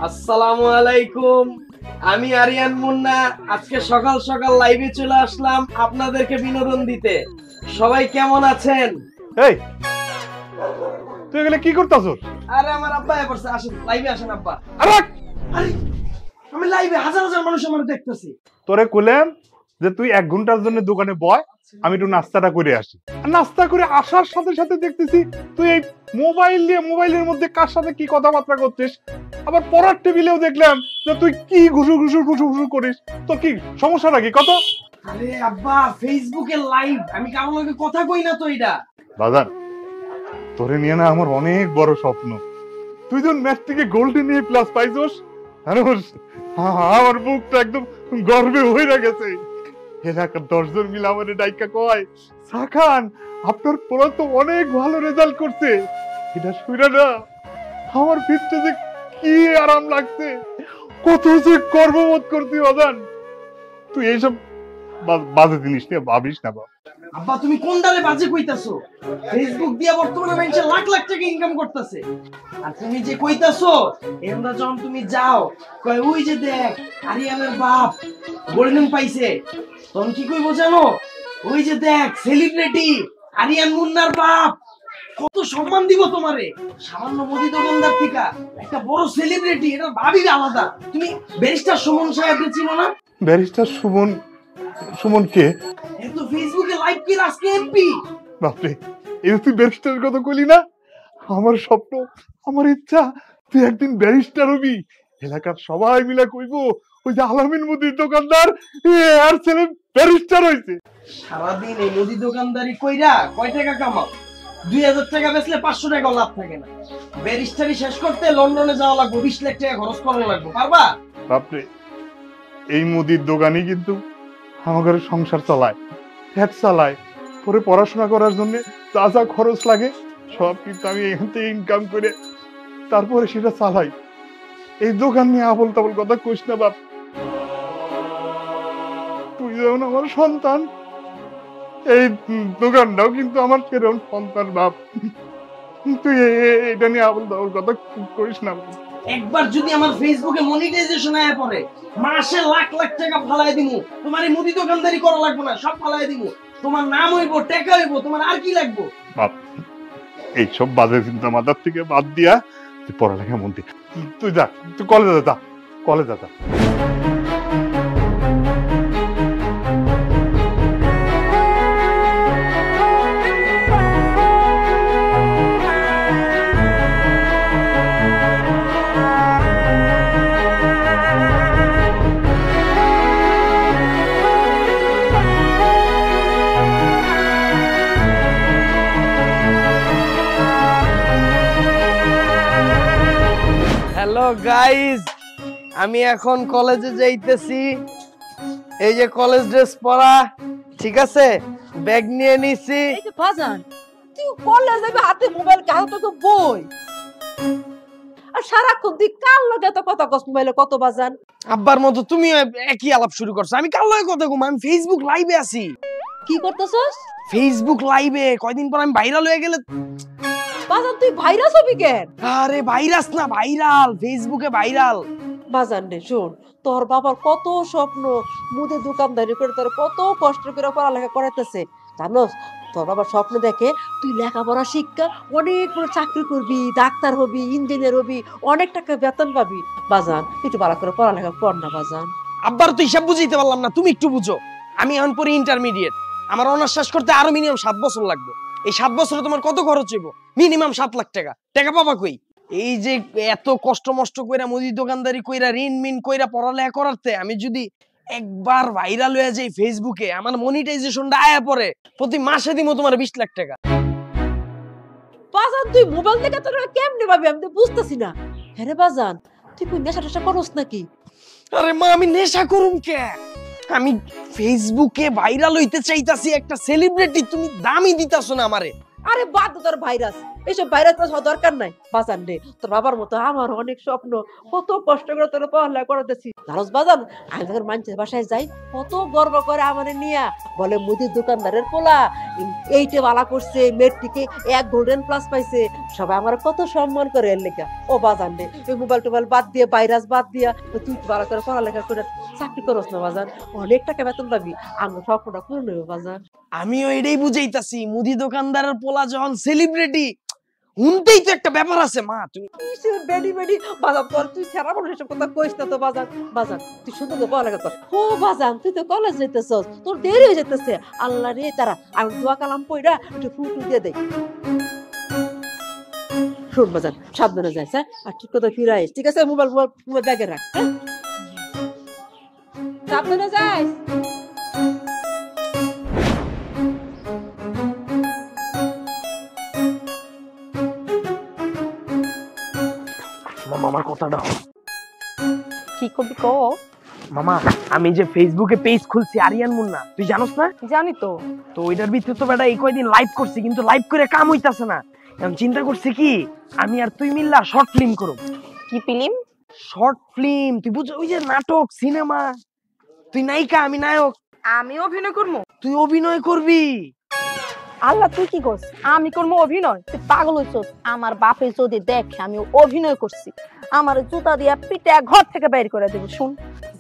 আসসালামু আলাইকুম, আমি আরিয়ান মুন্না। আজকে সকাল সকাল লাইভে চলে আসলাম আপনাদেরকে বিনোদন দিতে। সবাই কেমন আছেন? এই তুই এগুলো কি করতেছস? আরে আমার আব্বা এসে, আসেন লাইভে আসেন আব্বা। আরে আমি লাইভে হাজার হাজার মানুষ আমার দেখতেছি। তোরে কইলাম যে তুই 1 ঘন্টার জন্য দোকানে বয়, আমি একটু নাস্তাটা করে আসি। আর নাস্তা করে আসার সাথে সাথে দেখতেছি তুই এই মোবাইল নিয়ে মোবাইলের মধ্যে কার সাথে কি কথাবার্তা করছিস। আবার পড়ার টেবিলেও দেখলাম যে তুই কি ঘুষু ঘুষু ঘুষু ঘুষু করিস। তো কি সমস্যাটা কি কত? আরে আব্বা, ফেসবুকে লাইভ, আমি কারোর লগে কথা কই না তো। এটা বাজার তোরে নিয়ে না আমার অনেক বড় স্বপ্ন। তুই যখন ম্যাচ থেকে গোল্ড নিয়ে প্লাস পাইছস, আমার বুকটা একদম গর্বে হয়ে গেছে। এলাকার 10 জন মিলে আমার ডাইকা কয়, সাখান আপনার পোলা তো অনেক ভালো রেজাল্ট করছে। এটা শুনে না আমার ভিতরে যে কি আরাম লাগছে, কত যে গর্ববোধ করছি। বাজান তুই এইসব বাজে জিনিস নিয়ে ভাবিস না বাবা। আব্বা, তুমি কোন ডালে বাজে কইতাছো? ফেসবুক দিয়া বর্তমানে মানুষ লাখ লাখ টাকা ইনকাম করতেছে। আর তুমি যে কইতাছো এমন যখন তুমি যাও কয় ওই যে দেখ আরিয়ানের বাপ গোল্ডেন পাইছে, তখন কি কইবো জানো? ওই যে দেখ সেলিব্রিটি আরিয়ান মুন্নার বাপ, কত সম্মান দিব তোমারে। সামান্য মুদি দোকানদার থেকে একটা বড় সেলিব্রিটি, এটা ভাবি আলাদা। তুমি ব্যারিস্টার সুমন সাহেবকে চিনো না? ব্যারিস্টার সুমন? সুমন কে? এ তো ফেসবুকে লাইভ কি আজকে এমপি। বাপরে, এই তুই ব্যারিস্টারের কথা কইলি না? আমার স্বপ্ন, আমার ইচ্ছা তুই একদিন ব্যারিস্টার হবি। এলাকার সবাই মিলে কইবো ওই যে আলামিন মুদির দোকানদার আর ছেলে ব্যারিস্টার হইছে। সারাদিন এই মুদি দোকানদারি কইরা কয় টাকা কামাও? 2000 টাকা বেচলে 500 টাকা লাভ থাকে না। ব্যারিস্টারি শেষ করতে লন্ডনে যাওয়া লাগবে, 20 লাখ টাকা খরচ করা লাগবে। পারবা? বাপরে, এই মুদির দোকানই কিন্তু আমাদের সংসার চালায়, পেট চালায়। পরে পড়াশোনা করার জন্য যা যা খরচ লাগে সব কিন্তু আমি এখান থেকে ইনকাম করে তারপরে সেটা চালাই। এই দোকান নিয়ে আবল তাবল কথা কইস না বাপ। তুই যেমন আমার সন্তান, এই দোকানটাও কিন্তু আমার সেরকম সন্তান বাপ। তুই এটা নিয়ে আবল তাবল কথা কইস না। একবার যদি আমার ফেসবুকে মনিটাইজেশন আয়া পড়ে, মাসে লাখ লাখ টাকা ফালাই দিমু। তোমার এই মুদি দোকানদারি করা লাগবে না, সব ফালাই দিমু। তোমার নাম হইব, টাকা হইব, তোমার আর কি লাগবে? বাপ, এইসব বাজে চিন্তা মাথার থেকে বাদ দিয়া তুই পড়ালেখা মন দি। তুই যা, তুই কলেজে যা, কলেজে যা। হ্যালো গাইস, আমি এখন কলেজে যাইতেছি। এই যে কলেজ ড্রেস পরা, ঠিক আছে, ব্যাগ নিয়ে নিছি। এই যে বাজান, তুই কলেজ যাবে হাতে মোবাইল, হাতে তো বই, আর সারাক্ষণ তুই কার লগে এত কথা কস মোবাইলে? কত বাজান? আব্বার মতো তুমি একই আলাপ শুরু করছো। আমি কার লগে কথা কম? আমি ফেসবুক লাইভে আছি। কি করতেছস? ফেসবুক লাইভে কয়দিন পর আমি ভাইরাল হয়ে গেলে। বাজান তুই ভাইরাস হবি কেন? আরে ভাইরাস না, ভাইরাল, ফেসবুকে ভাইরাল। বাজান রে শোন, তোর বাবার কত স্বপ্ন, মুদি দোকানদারি করে তোর কত কষ্ট করে পড়ালেখা করাইতেছে, জানোস? তোর বাবার স্বপ্ন দেখে তুই লেখাপড়া শিক্ষা অনেক বড় চাকরি করবি, ডাক্তার হবি, ইঞ্জিনিয়ার হবি, অনেক টাকা বেতন পাবি। বাজান একটু ভালো করে পড়ালেখা কর না বাজান। আব্বার তো হিসাব বুঝাইতে পারলাম না, তুমি একটু বুঝো। আমি এখন পরে ইন্টারমিডিয়েট, আমার অনার্স শেষ করতে আরো মিনিমাম 7 বছর লাগবে। এই 7 বছরে তোমার কত খরচ হইব? মিনিমাম 7 লাখ টাকা। টাকা পাবা কই? এই যে এত কষ্ট মষ্ট কইরা মুদি দোকানদারি কইরা ঋণ মিন কইরা পড়ালেখা করাতে আমি যদি একবার ভাইরাল হয়ে যাই ফেসবুকে, আমার মনিটাইজেশনটা আয়া পড়ে, প্রতি মাসে দিমু তোমার 20 লাখ টাকা। বাজান তুই মোবাইল দেখে তোর কেমনে ভাবি আমি তো বুঝতেছি না। হ্যাঁ রে বাজান, তুই কই নেশা টেশা করস নাকি? আরে মা, আমি নেশা করুম কে? আমি ফেসবুকে ভাইরাল হইতে চাইতাছি, একটা সেলিব্রিটি, তুমি দামই দিতাছো না আমারে। আরে বাদ দে তোর ভাইরাস, এইসব বাইরে তো দরকার নাই বাজান রে। তোর বাবার মতো আমার অনেক স্বপ্ন, কত কষ্ট করে তোর পড়ালেখা করাতেছি জানোস বাজান। আমি যখন মানুষের বাসায় যাই কত গর্ব করে আমার নিয়া, বলে মুদির দোকানদারের পোলা এইটে বালা করছে, মেট্রিকে 1 গোল্ডেন প্লাস পাইছে, সবাই আমার কত সম্মান করে এর লেখা। ও বাজান রে, ওই মোবাইল টোবাইল বাদ দিয়ে ভাইরাস বাদ দিয়া তুই ভালো করে পড়ালেখা করে চাকরি করস না বাজান, অনেক টাকা বেতন পাবি, আমার স্বপ্নটা পূরণ হইব বাজান। আমিও এটাই বুঝাইতাছি, মুদি দোকানদারের পোলা যখন সেলিব্রিটি, হুনতেই তো একটা ব্যাপার আছে মা। তুমি কিসের বেডি বেডি বাজান, তোর তুই সারা বলে এসব কথা কইস না তো বাজান। বাজান তুই সুন্দর করে পড়ালেখা কর। ও বাজান তুই তো কলেজ যাইতেছস, তোর দেরি হয়ে যাইতেছে। আল্লাহ রে তারা, আমি দোয়া কালাম পইরা একটু ফুটু দিয়ে দেই। শোন বাজান, সাবধানে যাইস, হ্যাঁ, আর ঠিক কথা ফিরে আইস, ঠিক আছে? মোবাইল মোবাইল ব্যাগে রাখ, হ্যাঁ, সাবধানে যাইস। মামা আমার কথাটা কি করবি কো? মামা, আমি যে ফেসবুকে পেজ খুলছি আরিয়ান মুন্না, তুই জানোস না? জানি তো। তো ওইটার ভিতরে তো বেটা এই কয়দিন লাইভ করছি, কিন্তু লাইভ করে কাম হইতাছে না। এখন চিন্তা করছি কি, আমি আর তুই মিল্লা শর্ট ফিল্ম করব। কি ফিল্ম? শর্ট ফিল্ম, তুই বুঝ, ওই যে নাটক সিনেমা, তুই নায়িকা আমি নায়ক, আমি অভিনয় করবো? তুই অভিনয় করবি। আল্লাহ, তুই কি করছ? আমি করবো অভিনয়? তুই পাগল হইছস? আমার বাপে যদি দেখে আমি অভিনয় করছি, আমার জুতা দিয়া পিটে ঘর থেকে বের করে দেবে। শুন,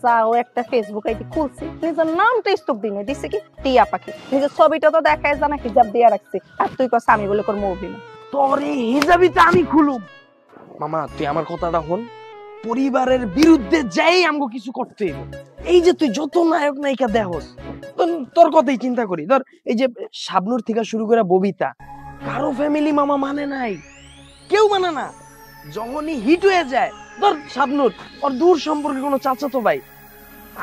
যাও একটা ফেসবুক আইডি খুলছি, নিজের নামটা স্টক দিনে দিছে কি টিয়া পাখি, নিজের ছবিটা তো দেখায় জানা হিজাব দিয়া রাখছি, আর তুই কস আমি বলে করবো অভিনয়? তোরে হিজাবিতে আমি খুলুম। মামা তুই আমার কথাটা হন, পরিবারের বিরুদ্ধে যাই আমগো কিছু করতে হইব। এই যে তুই যত নায়ক নায়িকা দেখস, তোর কথাই চিন্তা করি, ধর এই যে শাবনূর থেকে শুরু করে ববিতা, কারো ফ্যামিলি মামা মানে নাই, কেউ মানে না। যখনই হিট হয়ে যায়, ধর শাবনূর, ওর দূর সম্পর্কে কোনো চাচাতো ভাই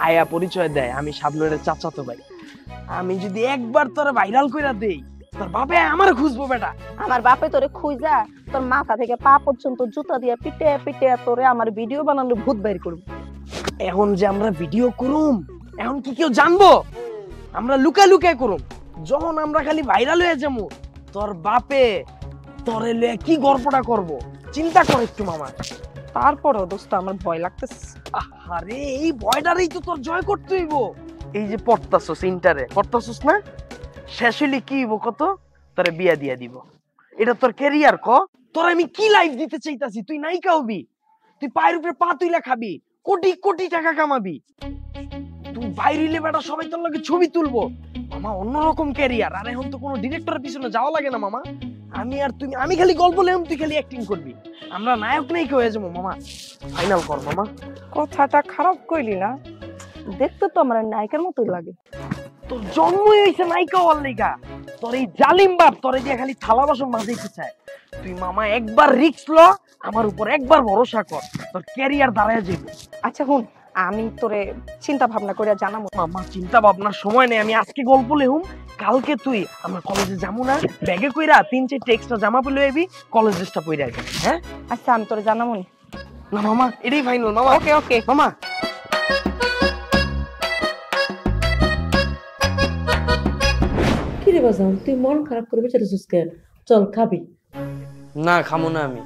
আয়া পরিচয় দেয় আমি শাবনূরের চাচাতো ভাই, আমি যদি একবার তোরা ভাইরাল কইরা দেই, তোর বাপে আমার খুঁজবো বেটা। আমার বাপে তোরে খুঁজা তোর মাথা থেকে পা পর্যন্ত জুতা দিয়া পিটে পিটে তোরে আমার ভিডিও বানানো ভূত বের করবো। এখন যে আমরা ভিডিও করুম, এখন কি কেউ জানবো? আমরা লুকা লুকায় করুম। যখন আমরা খালি ভাইরাল হয়ে যাবো, তোর বাপে তোরে লয়ে কি গল্পটা করব, চিন্তা কর একটু মামা। তারপরও দোস্ত আমার ভয় লাগতেছে। আরে এই ভয়টারই তো তোর জয় করতে হইব। এই যে পড়তাছস ইন্টারে, পড়তাছস না, শেষ হইলে কি হইব কত? তোরে বিয়া দিয়া দিব। এটা তোর ক্যারিয়ার ক। তোর আমি কি লাইফ দিতে চাইতাছি, তুই নায়িকা হবি, তুই পায়ের উপরে পা তুইলা খাবি, কোটি কোটি টাকা কামাবি, তুই বাইরে বেটা সবাই তোর লগে ছবি তুলবো মামা, অন্যরকম ক্যারিয়ার। আর এখন তো কোনো ডিরেক্টরের পিছনে যাওয়া লাগে না মামা, আমি আর তুমি, আমি খালি গল্প লেম, তুই খালি অ্যাক্টিং করবি, আমরা নায়ক নায়িকা হয়ে যাবো মামা। ফাইনাল কর মামা। কথাটা খারাপ কইলি না, দেখতে তো আমার নায়িকার মতোই লাগে। তোর জন্মই হইছে নায়িকা হওয়ার লেগা, তোর এই জালিম বাপ তোরে দিয়ে খালি থালা বাসন মাজাইতে চায়। তুই মামা একবার রিস্ক ল, আমার উপর একবার ভরসা কর, তোর ক্যারিয়ার দাঁড়ায় যাবে। আচ্ছা হুন, আমি তোরে চিন্তা ভাবনা করে জানাবো। মামা চিন্তা ভাবনার সময় নেই, আমি আজকে গল্প লেহুম, কালকে তুই আমরা কলেজে যাবো না, ব্যাগে কইরা 3-4 এক্সট্রা জামা পরে আইবি, কলেজ ড্রেসটা পরে আইবি। হ্যাঁ আচ্ছা, আমি তোরে জানাবো না মামা, এটাই ফাইনাল মামা। ওকে ওকে মামা। কি রে বাজান, তুই মন খারাপ করে বেঁচে রেছিস কেন? চল খাবি। না খামো না আমি।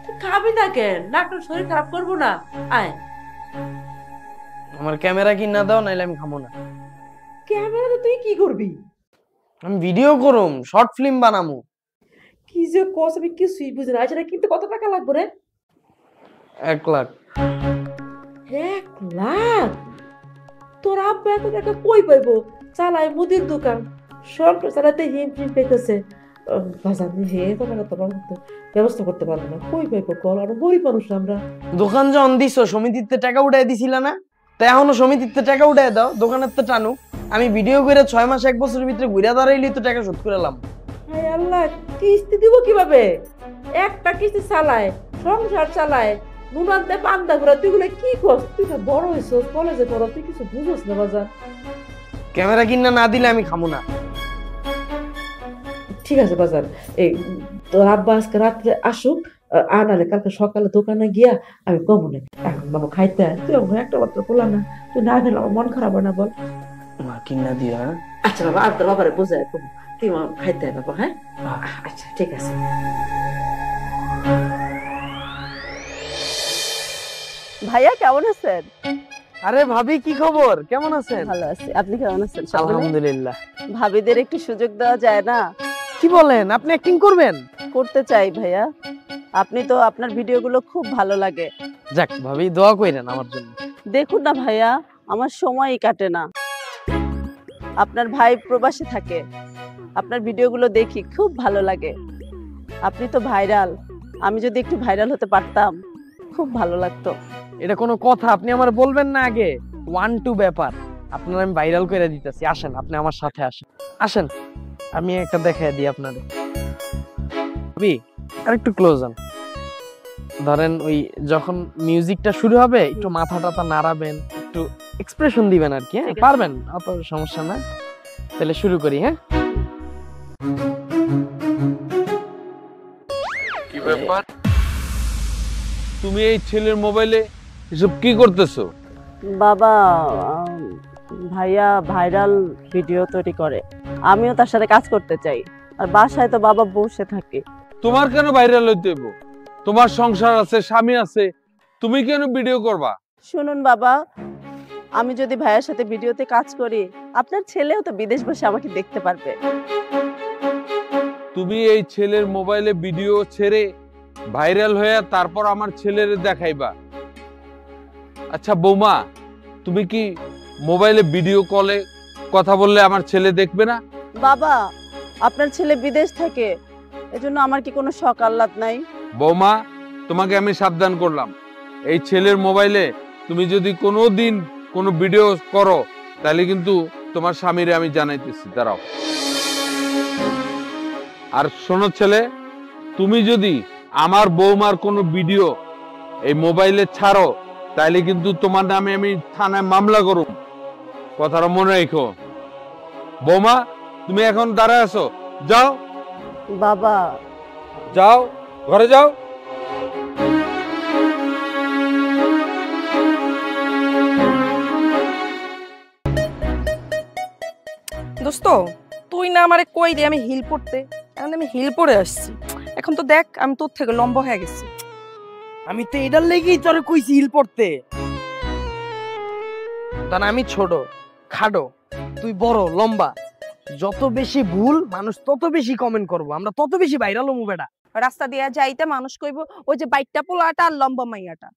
তুই খাবি না কেন? না করে শরীর খারাপ করবো না, আয়। আমার ক্যামেরা কিনা দাও, নাইলে আমি খামো না। ক্যামেরাতে তুই কি করবি? আমি ভিডিও করুম, শর্ট ফিল্ম বানামু। কি যে কস, আমি কিছুই বুঝি না। সেটা কিনতে কত টাকা লাগবে রে? 1 লাখ। 1 লাখ? তোর আব্বা এত টাকা কই পাইবো? চালায় মুদির দোকান, সংসার চালাতে হিমশিম পেতেছে। বাজার হে তো টাকা তো ব্যবস্থা করতে পারবো না, কই পাইবো কল? আর গরিব মানুষ আমরা। দোকান যখন দিছো সমিতিতে টাকা উঠাই দিছিলা না, তাই এখনো সমিতিতে টাকা উঠাই দাও, দোকানের তো টানুক। আমি ভিডিও করে 6 মাস 1 বছরের ভিতরে ঘুরে দাঁড়াইলি তো টাকা শোধ করে এলাম। হায় আল্লাহ, কিস্তি দিব কিভাবে? একটা কিস্তি চালায়, সংসার চালায়, নুনান দে পান্তা ঘোরা, তুই গুলো কি করছ? তুই তো বড় হইছস, কলেজে পড়ো, তুই কিছু বুঝোস না বাজার। ক্যামেরা কিনা না দিলে আমি খামো না। ঠিক আছে বাজার, এই তোর আব্বা আজকে রাত্রে আসুক, আনালে কালকে সকালে দোকানে গিয়া আমি কমো না। এখন বাবা খাইতে তুই একটা মাত্র বললাম না, তুই না খেলে আমার মন খারাপ হয় না বল? মা কিনা দিয়া। আচ্ছা বাবা, আর তোর বাবারে বোঝায় কমো, তুই খাইতে হবে বাবা, হ্যাঁ? আচ্ছা ঠিক আছে। ভাইয়া কেমন আছেন? আরে ভাবি কি খবর, কেমন আছেন? ভালো আছি, আপনি কেমন আছেন? আলহামদুলিল্লাহ। ভাবিদের একটু সুযোগ দেওয়া যায় না? কি বলেন, আপনি অ্যাক্টিং করবেন? করতে চাই ভাইয়া, আপনি তো আপনার ভিডিওগুলো খুব ভালো লাগে। যাক ভাবি, দোয়া কইরেন আমার জন্য। দেখুন না ভাইয়া, আমার সময়ই কাটে না। আপনার ভাই প্রবাসে থাকে, আপনার ভিডিওগুলো দেখি খুব ভালো লাগে। আপনি তো ভাইরাল, আমি যদি একটু ভাইরাল হতে পারতাম খুব ভালো লাগতো। এটা কোনো কথা? আপনি আমার বলবেন না আগে? 1-2 ব্যাপার, আপনার আমি ভাইরাল করে দিতেছি। আসেন, আপনি আমার সাথে আসেন। আসেন, আমি একটা দেখাই দিই আপনাদের। ভাবি আর একটু ক্লোজ হন। ধরেন ওই যখন মিউজিকটা শুরু হবে একটু মাথা টাথা নাড়াবেন, একটু এক্সপ্রেশন দিবেন আর কি। হ্যাঁ, পারবেন, অত সমস্যা না। তাহলে শুরু করি। হ্যাঁ, কি ব্যাপার, তুমি এই ছেলের মোবাইলে এসব কি করতেছো? বাবা, ভাইয়া ভাইরাল ভিডিও তৈরি করে, আমিও তার সাথে কাজ করতে চাই। আর বাসায় তো বাবা বসে থাকে। তোমার কেন ভাইরাল হইতে হইব? তোমার সংসার আছে, স্বামী আছে, তুমি কেন ভিডিও করবা? শুনুন বাবা, আমি যদি ভাইয়ার সাথে ভিডিওতে কাজ করি, আপনার ছেলেও তো বিদেশ বসে আমাকে দেখতে পারবে। তুমি এই ছেলের মোবাইলে ভিডিও ছেড়ে ভাইরাল হয়ে তারপর আমার ছেলের দেখাইবা? আচ্ছা বৌমা, তুমি কি মোবাইলে ভিডিও কলে কথা বললে আমার ছেলে দেখবে না? বাবা, আপনার ছেলে বিদেশ থাকে, এজন্য আমার কি কোনো শখ আহ্লাদ নাই? বৌমা, তোমাকে আমি সাবধান করলাম, এই ছেলের মোবাইলে তুমি যদি কোনোদিন কোনো ভিডিও করো তাহলে কিন্তু তোমার স্বামীরে আমি জানাইতেছি। দাঁড়াও। আর শোনো ছেলে, তুমি যদি আমার বৌমার কোনো ভিডিও এই মোবাইলে ছাড়ো তাহলে কিন্তু তোমার নামে আমি থানায় মামলা করব, কথাটা মনে রেখো। বৌমা, তুমি এখন দাঁড়ায় আছো, যাও বাবা, যাও, ঘরে যাও। দোস্ত, তুই না আমারে কই দে আমি হিল পড়তে, এখন আমি হিল পরে আসছি। এখন তো দেখ আমি তোর থেকে লম্বা হয়ে গেছি। আমি তো এটার লেগেই তোরে কইছি হিল পড়তে। কারণ আমি ছোট খাটো, তুই বড় লম্বা। যত বেশি ভুল মানুষ তত বেশি কমেন্ট করবো, আমরা তত বেশি ভাইরাল হবো। বেটা রাস্তা দিয়া যাইতে মানুষ কইব ওই যে বাইকটা পোলাটা আর লম্বা মাইয়াটা।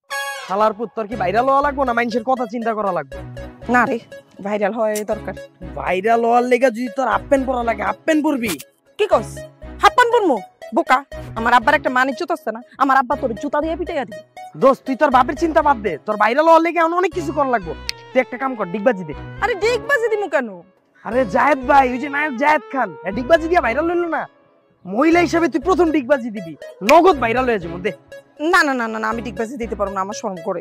শালার পুত, তোর কি ভাইরাল হওয়া লাগবো না মানুষের কথা চিন্তা করা লাগবে? না রে, ভাইরাল হওয়া দরকার। ভাইরাল হওয়ার লেগে যদি তোর হাফ প্যান্ট পরা লাগে হাফ প্যান্ট পরবি। কি কস? Half pant পরমু? বোকা, আমার আব্বার একটা মানি জুতা আছে না, আমার আব্বা তোর জুতা দিয়ে পিটাইয়া দিবে। দোস্ত, তুই তোর বাপের চিন্তা বাদ দে, তোর ভাইরাল হওয়ার লেগে অনেক কিছু করা লাগবো। তুই একটা কাম কর, ডিগবাজি দে। আরে ডিগবাজি দিমু কেন? আরে জায়েদ ভাই, ওই যে নায়ক জায়েদ খান, ডিগবাজি দিয়া ভাইরাল হইলো না? মহিলা হিসেবে তুই প্রথম ডিগবাজি দিবি, নগদ ভাইরাল হয়ে যাবো। দে। না না না না, আমি ডিগবাজি দিতে পারবো না, আমার শরম করে।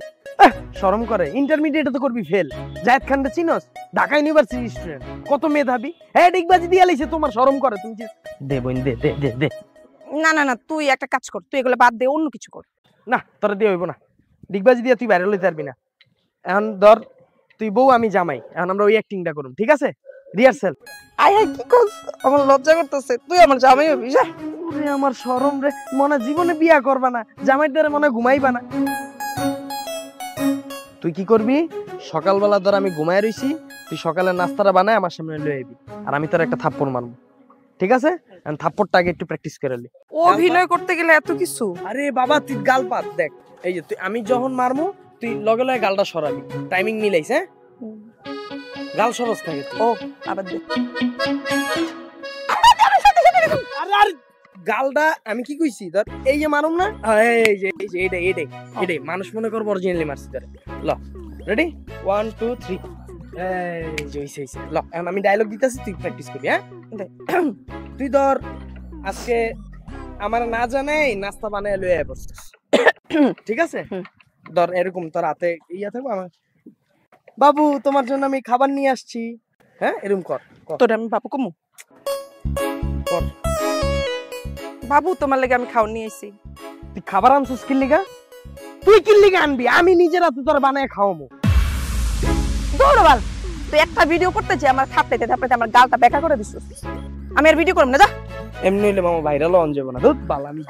শরম করে? ইন্টারমিডিয়েটে তো করবি ফেল। জায়েদ খানটা চিনস? ঢাকা ইউনিভার্সিটি স্টুডেন্ট, কত মেধাবী। হ্যাঁ, ডিগবাজি দিয়া লাইছে, তোমার শরম করে? তুমি দে বোন, দে দে দে দে। না না না, তুই একটা কাজ কর, তুই এগুলো বাদ দে, অন্য কিছু কর। না, তোর দিয়ে হইব না। ডিগবাজি দিয়া তুই ভাইরাল হইতে পারবি না। এখন ধর, তুই বউ আমি জামাই, এখন আমরা ওই অ্যাক্টিংটা করব, ঠিক আছে? রিহার্সাল। আয় হায়, কি কস? আমার লজ্জা করতেছে, তুই আমার জামাই হবি? ওরে আমার শরম রে, মনে জীবনে বিয়া করবা না, জামাই দ্বারা মনে ঘুমাইবা না। তুই কি করবি? সকালবেলা ধর আমি ঘুমায় রইছি, তুই সকালে নাস্তাটা বানায় আমার সামনে লয়ে আইবি, আর আমি তোর একটা থাপ্পড় মারবো, ঠিক আছে? থাপ্পড়টা আগে একটু প্র্যাকটিস করে লি। অভিনয় করতে গেলে এত কিছু? আরে বাবা, তুই গাল পাত দেখ। এই যে তুই, আমি যখন মারমু তুই লগে লগে গালটা সরাবি, টাইমিং মিলাইছ। হ্যাঁ, গাল সরস থাকে। ও আবার দে। আরে আরে, গালটা আমি কি কইছি? ধর এই যে মারুম না, এই যে এই যে এইটাই এইটাই এইটাই মানুষ মনে করবো অরিজিনালি মারছি। ধর ল, রেডি, 1 2 3। এই যে হইছে হইছে। ল, এখন আমি ডায়লগ দিতেছি, তুই প্র্যাকটিস করবি। হ্যাঁ, তুই ধর আজকে আমার না জানে নাস্তা বানায় লয়ে আয় বসছিস, ঠিক আছে? ধর এরকম তোর হাতে ইয়া থাকবো, আমার বাবু তোমার জন্য আমি খাবার নিয়ে আসছি। হ্যাঁ, এরকম কর। তোর আমি বাবু কমু? কর। বাবু তোমার লাগে আমি খাওয়া নিয়ে আইছি। তুই খাবার আনছিস কি লিগা? তুই কি লিগা আনবি? আমি নিজের হাতে তোর বানায় খাওয়াবো। দৌড়বাল, তুই একটা ভিডিও করতে যে আমার থাপড়াইতে থাপড়াইতে আমার গালটা বেকা করে দিছিস। আমি আর ভিডিও করব না, যা। এমনি হইলে মামা ভাইরাল হন যাবো না, ধুত বাল আমি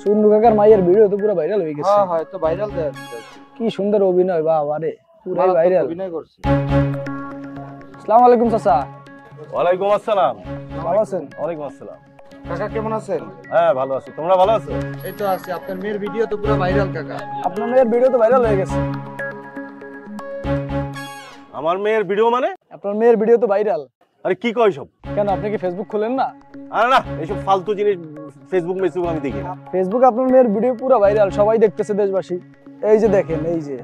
সুন্দর কাকার মায়ের ভিডিও তো পুরো ভাইরাল হয়ে গেছে। হ্যাঁ তো ভাইরাল দেয়, কি সুন্দর অভিনয়, বাবা রে পুরাই ভাইরাল অভিনয় করছে। আসসালামু আলাইকুম চাচা। ওয়ালাইকুম আসসালাম। ভালো আছেন? ওয়ালাইকুম আসসালাম। কাকা কেমন আছেন? হ্যাঁ ভালো আছি, তোমরা ভালো আছো? এই তো আছি। আপনার মেয়ের ভিডিও তো পুরো ভাইরাল কাকা। আপনার মেয়ের ভিডিও তো ভাইরাল হয়ে গেছে। আমার মেয়ের ভিডিও মানে? আপনার মেয়ের ভিডিও তো ভাইরাল। আরে কি কয় সব? কেন আপনি কি ফেসবুক খুলেন না? আরে না, এইসব ফালতু জিনিস ফেসবুক মেসবুক আমি দেখি না। ফেসবুকে আপনার মেয়ের ভিডিও পুরো ভাইরাল, সবাই দেখতেছে দেশবাসী। এই যে দেখেন, এই যে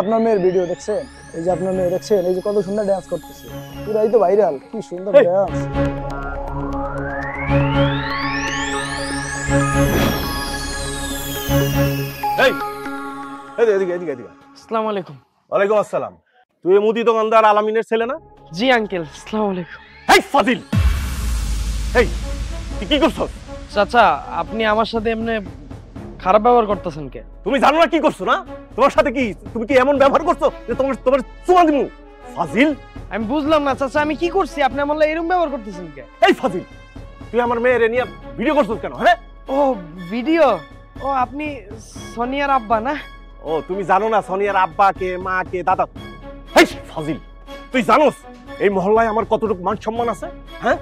আপনার মেয়ের ভিডিও দেখছেন, এই যে আপনার মেয়ে দেখছেন, এই যে কত সুন্দর ডান্স করতেছে, পুরাই তো ভাইরাল, কি সুন্দর ডান্স। এই এদিকে এদিকে এদিকে। আসসালামু আলাইকুম। ওয়ালাইকুম আসসালাম। তুই এই মুদি দোকানদার আলামিনের ছেলে না? জি আঙ্কেল, আসসালামু আলাইকুম। এই ফাজিল, এই তুই কি করছস? চাচা আপনি আমার সাথে এমনি খারাপ ব্যবহার করতেছেন কে? তুমি জানো না কি করছো না? তোমার সাথে কি তুমি কি এমন ব্যবহার করছো যে তোমার চুমা দিমু? ফাজিল, আমি বুঝলাম না চাচা, আমি কি করছি? আপনি আমার লাগে এরকম ব্যবহার করতেছেন কে? এই ফাজিল, তুই আমার মেয়ের নিয়ে ভিডিও করছস কেন? হ্যাঁ, ও ভিডিও, ও আপনি সোনিয়ার আব্বা না? ও তুমি জানো না সোনিয়ার আব্বা কে, মা কে, দাদা? এই ফাজিল, তুই জানোস এই মহল্লায় আমার কতটুকু মান সম্মান আছে? হ্যাঁ,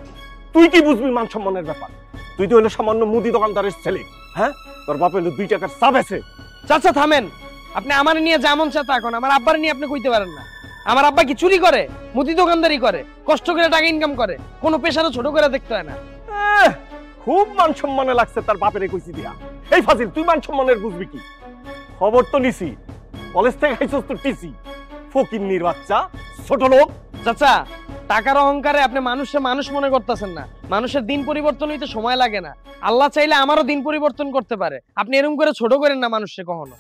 তুই কি বুঝবি মান সম্মানের ব্যাপার? তুই তো হলো সামান্য মুদি দোকানদারের ছেলে। হ্যাঁ, তোর বাপ হলো 2 টাকার চাপ আছে। চাচা থামেন, আপনি আমার নিয়ে যেমন চাচা, এখন আমার আব্বার নিয়ে আপনি কইতে পারেন না। আমার আব্বা কি চুরি করে? মুদি দোকানদারি করে, কষ্ট করে টাকা ইনকাম করে, কোনো পেশারও ছোট করে দেখতে হয় না। খুব মান সম্মানে লাগছে তার বাপের কইছি দিয়া। এই ফাজিল, তুই মান সম্মানের বুঝবি কি? খবর তো নিছি, কলেজ থেকে খাইছস তো টিসি। ফকিন্নির বাচ্চা, ছোট লোক। চাচা টাকার অহংকারে আপনি মানুষকে মানুষ মনে করতেছেন না। মানুষের দিন পরিবর্তন হইতে সময় লাগে না। আল্লাহ চাইলে আমারও দিন পরিবর্তন করতে পারে। আপনি এরকম করে ছোট করেন না মানুষকে কখনো।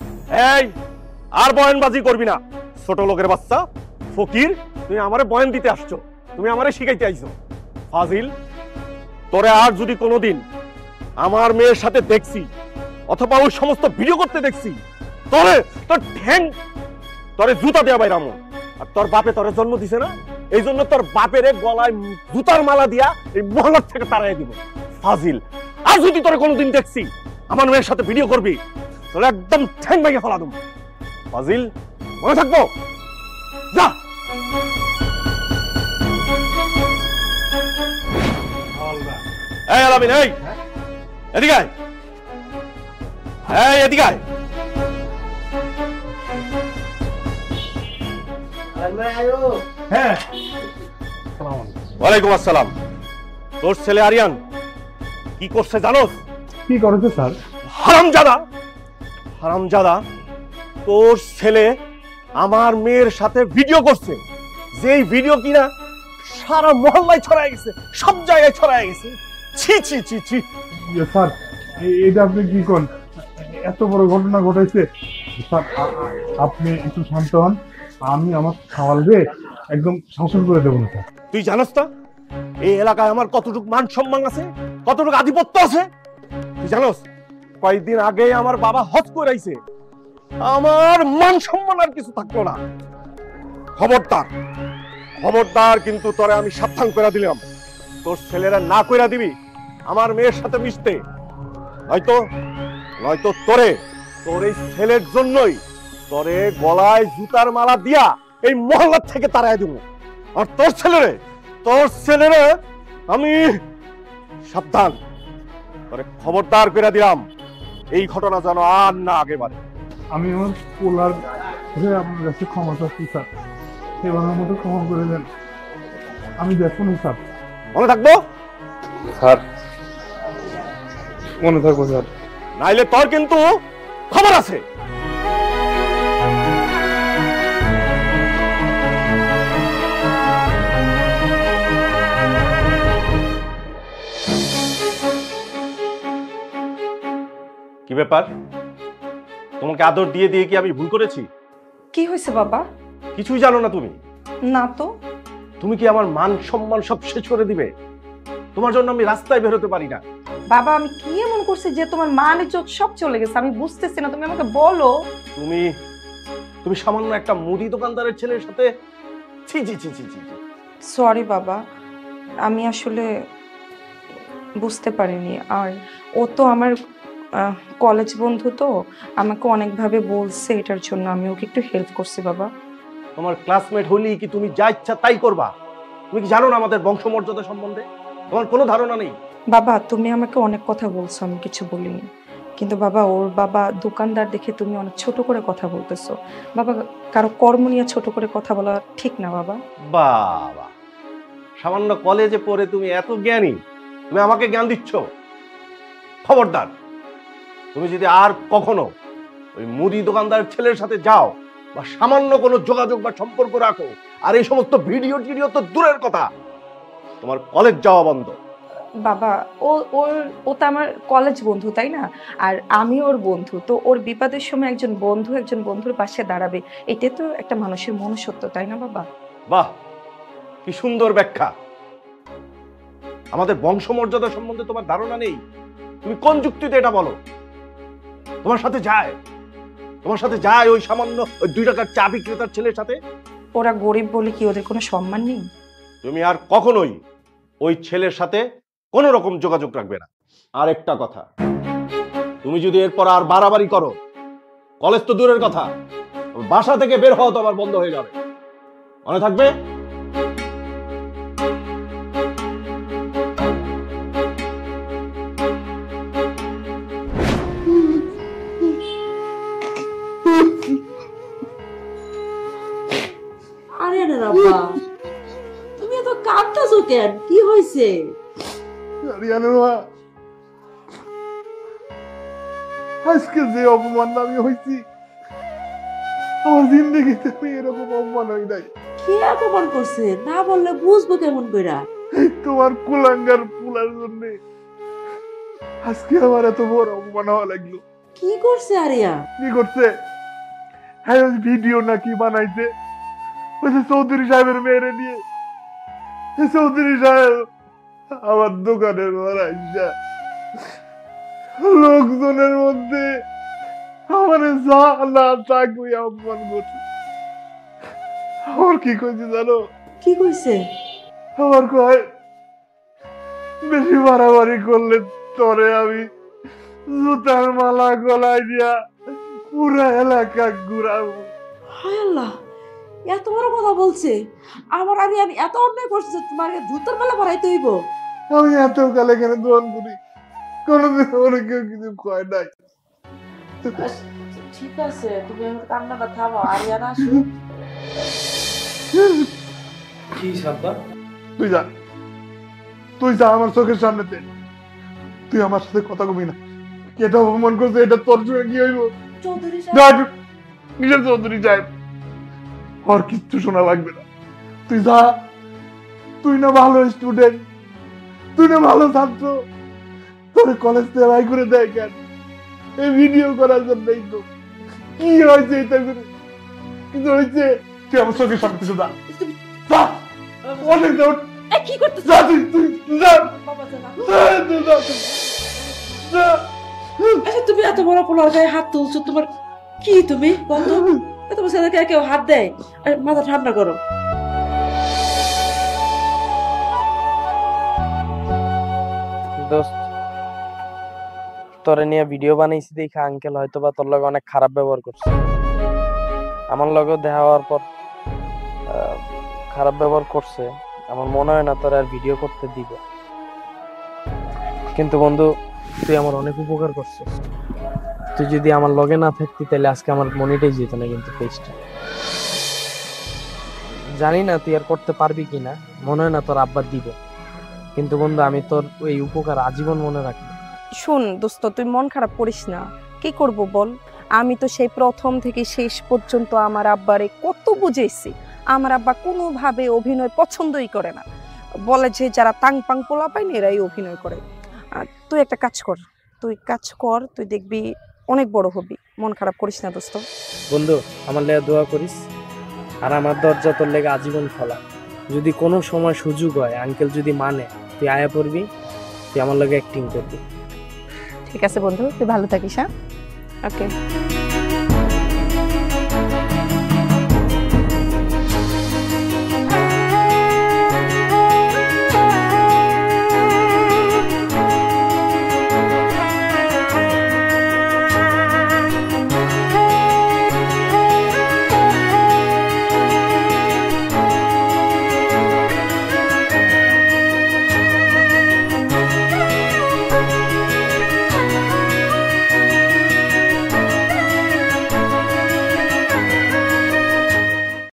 এই আর বয়ানবাজি করবি না, ছোট লোকের বাচ্চা, ফকির। তুমি আমারে বয়ান দিতে আসছো, তুমি আমারে শিখাইতে আইছো। ফাজিল, তোরে আর যদি কোনোদিন আমার মেয়ের সাথে দেখছি অথবা ওই সমস্ত ভিডিও করতে দেখছি, তোর ঠ্যাং, তোরে জুতা দেয়া বাইরামো। আর তোর বাপে তোরে জন্ম দিছে না, এই জন্য তোর বাপের গলায় জুতার মালা দিয়া এই মহল্লার থেকে তাড়াই দিব। ফাজিল, আর যদি তোরে কোনোদিন দেখছি আমার মেয়ের সাথে ভিডিও করবি, তোরে একদম ঠ্যাং ভেঙে ফেলা দেব। ফাজিল, মনে থাকবো। যা। এই আলামিন, এই এদিকে আয়। এই এদিকে আয়। হ্যাঁ, ওয়ালাইকুম আসসালাম। তোর ছেলে আরিয়ান কি করছে জানোস? কি করেছে স্যার? হারামজাদা, হারামজাদা, তোর ছেলে আমার মেয়ের সাথে ভিডিও করছে, যেই ভিডিও কিনা সারা মহল্লায় ছড়ায় গেছে, সব জায়গায় ছড়ায় গেছে। ছি ছি ছি ছি। স্যার এটা আপনি কি করেন? এত বড় ঘটনা ঘটেছে স্যার, আপনি একটু শান্ত হন। আমি আমার সওয়ালকে একদম শাসন করে দেবো না স্যার। তুই জানোস তো এই এলাকায় আমার কতটুকু মান সম্মান আছে, কতটুকু আধিপত্য আছে? তুই জানোস কয়েকদিন আগে আমার বাবা হজ করে আইছে, আমার মান সম্মান আর কিছু থাকলো না। খবরদার, খবরদার, কিন্তু তোরে আমি সাবধান করে দিলাম, তোর ছেলেরা না কইরা দিবি আমার মেয়ের সাথে মিশতে, নয়তো তোর এই ছেলের জন্যই তোরে গলায় জুতার মালা দিয়া এই মহল্লা থেকে তাড়াই দেব। আর তোর ছেলেরে আমি সাবধান, তোরে খবরদার করে দিলাম, এই ঘটনা যেন আর না আগে বাড়ে। আমি আমার পোলার হয়ে আপনার কাছে ক্ষমা চাচ্ছি স্যার, সেবার মতো ক্ষমা করে দেন। আমি দেখো না স্যার। মনে থাকবো স্যার, মনে থাকবো স্যার। নাইলে তোর কিন্তু খবর আছে। কি ব্যাপার, তোমাকে আদর দিয়ে দিয়ে কি আমি ভুল করেছি? কি হয়েছে বাবা? কিছুই জানো না তুমি? না তো। তুমি কি আমার মান সম্মান সব শেষ করে দিবে? তোমার জন্য আমি রাস্তায় বের হতে পারি না। বাবা আমি কি এমন করছি যে তোমার মান ইজ্জত সব চলে গেছে? আমি বুঝতেছি না, তুমি আমাকে বলো। তুমি সামান্য একটা মুদি দোকানদারের ছেলের সাথে ছি ছি ছি ছি ছি ছি। সরি বাবা, আমি আসলে বুঝতে পারিনি। আর ও তো আমার কলেজ বন্ধু, তো আমাকে অনেকভাবে বলছে, এটার জন্য আমি ওকে একটু হেল্প করছি বাবা। তোমার ক্লাসমেট হলেই কি তুমি যা ইচ্ছা তাই করবা? তুমি কি জানো না আমাদের বংশমর্যাদা সম্বন্ধে? তোমার কোনো ধারণা নেই? বাবা তুমি আমাকে অনেক কথা বলছো, আমি কিছু বলিনি, কিন্তু বাবা ওর বাবা দোকানদার দেখে তুমি অনেক ছোট করে কথা বলতেছো। বাবা কারো কর্ম নিয়ে ছোট করে কথা বলা ঠিক না বাবা। বাবা, সামান্য কলেজে পড়ে তুমি এত জ্ঞানী, তুমি আমাকে জ্ঞান দিচ্ছ? খবরদার, তুমি যদি আর কখনো ওই মুদি দোকানদারের ছেলের সাথে যাও বা সামান্য কোনো যোগাযোগ বা সম্পর্ক রাখো, আর এই সমস্ত ভিডিও টিডিও তো দূরের কথা, তোমার কলেজ যাওয়া বন্ধ। বাবা ও তো আমার কলেজ বন্ধু, তাই না? আর আমি ওর বন্ধু, তো ওর বিপদের সময় একজন বন্ধুর পাশে দাঁড়াবে, এটা তো একটা মানুষের মনুষ্যত্ব, তাই না বাবা? বাহ, কি সুন্দর ব্যাখ্যা। আমাদের বংশমর্যাদা সম্বন্ধে তোমার ধারণা নেই? তুমি কোন যুক্তিতে এটা বলো? তোমার সাথে যায় ওই সামান্য ওই 2 টাকার চা বিক্রেতার ছেলের সাথে? ওরা গরিব বলে কি ওদের কোনো সম্মান নেই? তুমি আর কখনোই ওই ছেলের সাথে কোনো রকম যোগাযোগ রাখবে না। আর একটা কথা, তুমি যদি এরপর আর বাড়াবাড়ি করো, কলেজ তো দূরের কথা, বাসা থেকে বের হওয়া তো আবার বন্ধ হয়ে যাবে, মনে থাকবে? আরিয়ানের আব্বা, তুমি এত কাঁদতেছো কেন? কি হয়েছে? আরিয়ানের মা, আজকে যে অপমান আমি হয়েছি, আমার জিন্দগিতে আমি এরকম অপমান হই নাই। কি অপমান করছে? না বললে বুঝবো কেমন কইরা? তোমার কুলাঙ্গার পুলার জন্য আজকে আমার এত বড় অপমান হওয়া লাগলো। কি করছে আরিয়া? কি করছে? হ্যাঁ, ওই ভিডিও নাকি বানাইছে ওই যে চৌধুরী সাহেবের মেয়েরে নিয়ে। চৌধুরী সাহেব আমার দোকানের মারাইসা লোকজনের মধ্যে আমার যা না তা কই অপমান করছে। আমার কি কইছে জানো? কি কইছে? আমার কয়, বেশি বাড়াবাড়ি করলে তোরে আমি জুতার মালা গলায় দিয়া পুরা এলাকা ঘুরাবো। হায় আল্লাহ, এত বড় কথা বলছে! আমার আরিয়ান এত অন্যায় করছে, তোমার জুতোর মেলা বাড়াইতে হইব? আমি এত কালে এখানে দোয়ান করি, কোনোদিন ওরা কেউ কিছু কয় নাই। ঠিক আছে, তুমি আমার কান্নাটা থামাও, আরিয়ান আসুক। কি সাব্বা? তুই যা আমার চোখের সামনেতে, তুই আমার সাথে কথা কবি না। এটা অপমান করছে, এটা তোর সঙ্গে কি হইব? চৌধুরী সাহেব, নিজের চৌধুরী সাহেব, আর কিচ্ছু শোনা লাগবে না। তুই যা, তুই না ভালো স্টুডেন্ট, তুই না ভালো ছাত্র, তোর কলেজ থেকে বাই করে দেয় কেন? এই ভিডিও করার জন্যই তো। কি হয়েছে এটা করে? কিন্তু হয়েছে, তুই আমার চোখের সামনে থেকে যা, অনেক দৌড়। কি করতেছ? যা, তুই যা, বাবা যা না। যা। আচ্ছা, তুমি এত বড় পোলার গায়ে হাত তুলছো, তোমার কি? তুমি বন্ধ, তোমার ছেলেকে কেউ হাত দেয়? মাথা ঠান্ডা করো। দোস্ত, তোরে নিয়ে ভিডিও বানাইছি দেখে আঙ্কেল হয়তো বা তোর লগে অনেক খারাপ ব্যবহার করছে। আমার লগে দেখা হওয়ার পর খারাপ ব্যবহার করছে। আমার মনে হয় না তোর আর ভিডিও করতে দিবে। কিন্তু বন্ধু, তুই আমার অনেক উপকার করছিস। তুই যদি আমার লগে না থাকতি তাহলে আজকে আমার মনিটাই যেত না কিন্তু পেজটা। জানি না তুই আর করতে পারবি কিনা, মনে হয় না তোর আব্বা দিবে। কিন্তু বন্ধু, আমি তোর এই উপকার আজীবন মনে রাখবো। শোন দোস্ত, তুই মন খারাপ করিস না। কি করব বল? আমি তো সেই প্রথম থেকে শেষ পর্যন্ত আমার আব্বারে কত বুঝেছি। আমার আব্বা কোনোভাবে অভিনয় পছন্দই করে না, বলে যে যারা তাং পাং পোলা পায় এরাই অভিনয় করে। তুই একটা কাজ কর, তুই দেখবি অনেক বড় হবি। মন খারাপ করিস না দোস্ত। বন্ধু, আমার লেগে দোয়া করিস, আর আমার দরজা তোর লেগে আজীবন খোলা। যদি কোনো সময় সুযোগ হয়, আঙ্কেল যদি মানে, তুই আয়া পড়বি, তুই আমার লগে অ্যাক্টিং করবি। ঠিক আছে বন্ধু, তুই ভালো থাকিস। হ্যাঁ, ওকে।